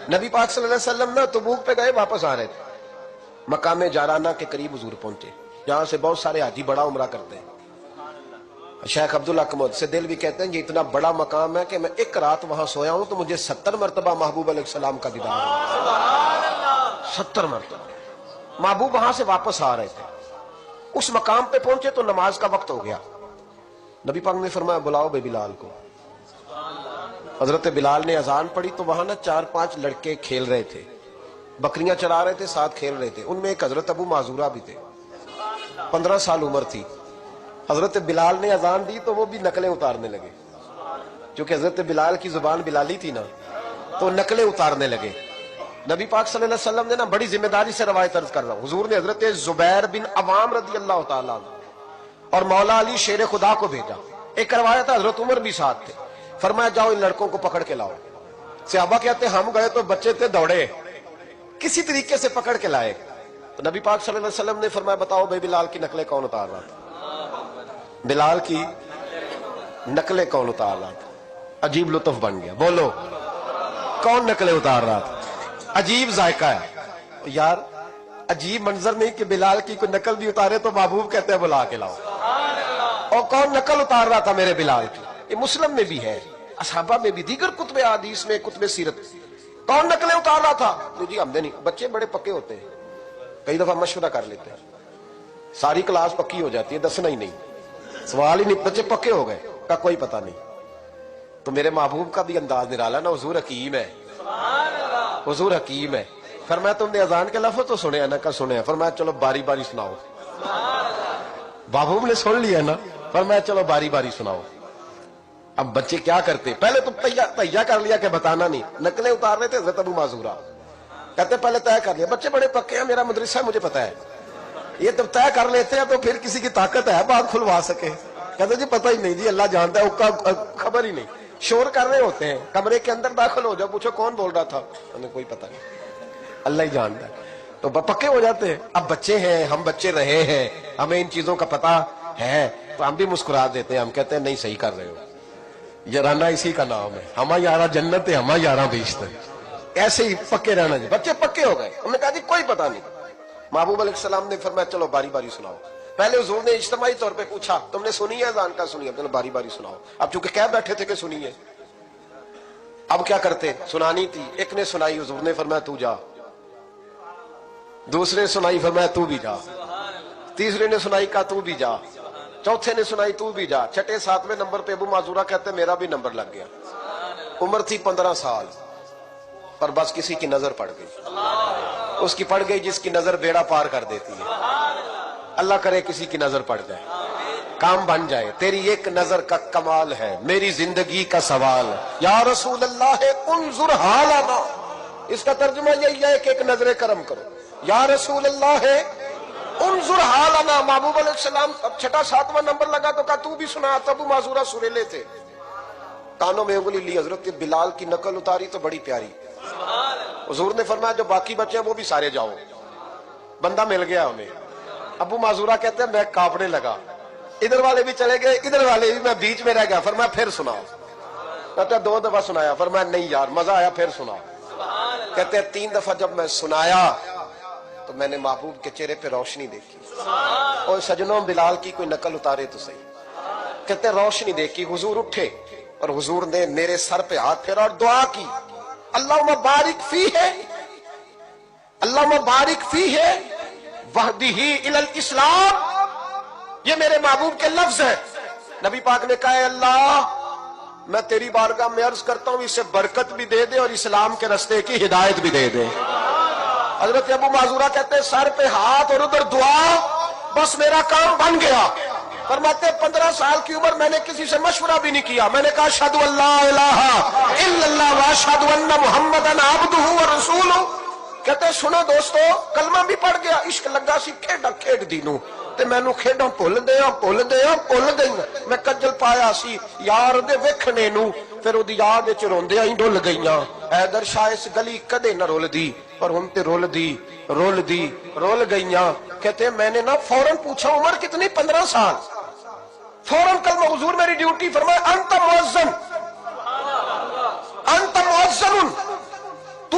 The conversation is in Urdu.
نبی پاک صلی اللہ علیہ وسلم نا تبوک پہ گئے، واپس آ رہے تھے، مقام جارانہ کے قریب حضور پہنچے، جہاں سے بہت سارے حاجی بڑا عمرہ کرتے ہیں۔ شیخ عبداللہ سے دل بھی کہتے ہیں یہ اتنا بڑا مقام ہے کہ میں ایک رات وہاں سویا ہوں تو مجھے 70 مرتبہ محبوب علیہ السلام کا دیدار ہوا، 70 مرتبہ۔ محبوب وہاں سے واپس آ رہے تھے، اس مقام پہ پہنچے تو نماز کا وقت ہو گیا۔ نبی پاک نے فرمایا بلاؤ بے بلال کو۔ حضرت بلال نے اذان پڑھی تو وہاں نا 4-5 لڑکے کھیل رہے تھے، بکریاں چرا رہے تھے، ساتھ کھیل رہے تھے۔ ان میں ایک حضرت ابو معذورہ بھی تھے، 15 سال عمر تھی۔ حضرت بلال نے اذان دی تو وہ بھی نقلیں اتارنے لگے، چونکہ حضرت بلال کی زبان بلالی تھی نا، تو نقلیں اتارنے لگے۔ نبی پاک صلی اللہ علیہ وسلم نے نا بڑی ذمہ داری سے روایت عرض کر رہا ہوں، حضور نے حضرت زبیر بن عوام رضی اللہ تعالیٰ اور مولا علی شیر خدا کو بھیجا۔ ایک روایت ہے حضرت عمر بھی ساتھ تھے، فرمایا جاؤ ان لڑکوں کو پکڑ کے لاؤ۔ صحابہ کہتے ہم گئے تو بچے تھے، دوڑے، کسی طریقے سے پکڑ کے لائے۔ تو نبی پاک صلی اللہ علیہ وسلم نے فرمایا بتاؤ بھائی بلال کی نقلیں کون اتار رہا تھا؟ بلال کی نقلیں کون اتار رہا تھا؟ عجیب لطف بن گیا، بولو کون نقلیں اتار رہا تھا؟ عجیب ذائقہ ہے یار، عجیب منظر نہیں کہ بلال کی کوئی نقل بھی اتارے تو محبوب کہتے ہیں بلا کے لاؤ۔ اور کون نقل اتار رہا تھا میرے بلال کی؟ یہ مسلم میں بھی ہے، اصحابہ میں بھی، دیگر کتب حدیث میں، کتب سیرت۔ کون نقلیں اتار رہا تھا؟ جی ہم نے نہیں، بچے بڑے پکے ہوتے ہیں، کئی دفعہ مشورہ کر لیتے ہیں، ساری کلاس پکی ہو جاتی ہے، دسنا ہی نہیں، سوال ہی نہیں، بچے پکے ہو گئے کا کوئی پتہ نہیں۔ تو میرے محبوب کا بھی انداز نرالا نا، حضور حکیم ہے، حضور حکیم ہے۔ فرمایا تم نے اذان کے لفظ تو سنے ہیں نا؟ کا سنے ہیں۔ فرمایا چلو باری باری سناؤ۔ محبوب نے سن لیا نا، فرمایا چلو باری باری سناؤ۔ اب بچے کیا کرتے؟ پہلے تو تیار کر لیا کہ بتانا نہیں، نقلیں اتار رہے تھے حضرت ابو معذورہ، کہتے پہلے طے کر لیا، بچے بڑے پکے ہیں، میرا مدرسہ ہے مجھے پتا ہے، یہ جب طے کر لیتے ہیں تو پھر کسی کی طاقت ہے بات کھلوا سکے؟ کہتے جی پتہ ہی نہیں جی، اللہ جانتا ہے، خبر ہی نہیں، شور کر رہے ہوتے ہیں، کمرے کے اندر داخل ہو جاؤ، پوچھو کون بول رہا تھا، ہمیں کوئی پتہ نہیں، اللہ ہی جانتا ہے۔ تو پکے ہو جاتے ہیں۔ اب بچے ہیں، ہم بچے رہے ہیں، ہمیں ان چیزوں کا پتہ ہے، تو ہم بھی مسکرا دیتے ہیں، ہم کہتے ہیں نہیں صحیح کر رہے ہو، یارانہ اسی کا نام ہے، ہما یارہ جنت ہے، ہما یارہ بیشت ہے، ایسے ہی پکے رہنا جی۔ بچے پکے ہو گئے، ہم نے کہا جی کوئی پتہ نہیں۔ محبوب علیہ السلام نے فرمایا چلو باری باری سناؤ۔ پہلے حضور نے اجتماعی طور پہ پوچھا تم نے سنی ہے اذان کا؟ سنی ہے، چلو باری باری سناؤ۔ اب چونکہ کہہ بیٹھے تھے کہ سنی ہے، اب کیا کرتے؟ سنانی تھی۔ ایک نے سنائی، حضور نے فرمایا تو جا، دوسرے سنائی، فرمایا تو بھی جا، تیسرے نے سنائی، کہا تو بھی جا، چوتھے نے سنائی، تو بھی جا، چھٹے 7ویں نمبر پہ ابو معذورہ کہتے ہیں میرا بھی نمبر لگ گیا۔ عمر تھی 15 سال، پر بس کسی کی نظر پڑ گئی، اس کی پڑ گئی جس کی نظر بیڑا پار کر دیتی ہے۔ اللہ کرے کسی کی نظر پڑ جائے، کام بن جائے۔ تیری ایک نظر کا کمال ہے، میری زندگی کا سوال ہے، یا رسول اللہ انظر حالنا، اس کا ترجمہ یہی ہے کہ ایک نظر کرم کرو، یا رسول اللہ انظر حالنا۔ محبوب علیہ السلام اب چھٹا 7واں نمبر لگا تو کہا تو بھی سنا۔ تب ابو معذورہ سریلے تھے، کانوں میں انگلی لی، حضرت بلال کی نقل اتاری تو بڑی پیاری۔ حضور نے فرمایا جو باقی بچے ہیں وہ بھی سارے جاؤ، بندہ مل گیا ہمیں۔ ابو معذورہ کہتے ہیں میں کانپنے لگا، ادھر والے بھی چلے گئے، ادھر والے بھی، میں بیچ میں رہ گیا۔ فرمایا پھر سناؤ۔ کہتے ہیں 2 دفعہ سنایا۔ فرمایا نہیں یار مزہ آیا، پھر سناؤ۔ کہتے ہیں 3 دفعہ جب میں سنایا تو میں نے محبوب کے چہرے پہ روشنی دیکھی۔ اور سجنوں بلال کی کوئی نقل اتارے تو صحیح۔ کہتے ہیں روشنی دیکھی، حضور اٹھے اور حضور نے میرے سر پہ ہاتھ پھیرا اور دعا کی، اللہم بارک فیہ، اللہم بارک فیہ وہدہ الی الاسلام۔ یہ میرے محبوب کے لفظ ہیں۔ نبی پاک نے کہا اے اللہ میں تیری بارگاہ میں عرض کرتا ہوں اسے برکت بھی دے دے اور اسلام کے رستے کی ہدایت بھی دے دے۔ حضرت ابو معذورہ کہتے ہیں سر پہ ہاتھ اور ادھر دعا، بس میرا کام بن گیا۔ فرماتے 15 سال کی عمر میں نے کسی سے مشورہ بھی نہیں کیا، میں نے کہا اشہد ان لا الہ الا اللہ واشہد ان محمدا عبدہ ورسولہ۔ کہتے سنو دوستو کلمہ بھی پڑھ گیا، عشق لگا سی کھیڈا کھیڈ دینوں تے مینوں کھیڈاں بھول گئی، میں کجل پایا سی یار دے ویکھنے نوں، پھر اودی یاد وچ روندیاں ہی ڈل گئیاں۔ حیدر شاہ اس گلی کدے نہ رول دی، پر ہن تے رول گئیاں۔ کہتے میں نے نا فوراً پوچھا عمر کتنی؟ 15 سال۔ فوراً کلمہ حضور میری ڈیوٹی، فرمایا انت مؤذن، انت مؤذن، تو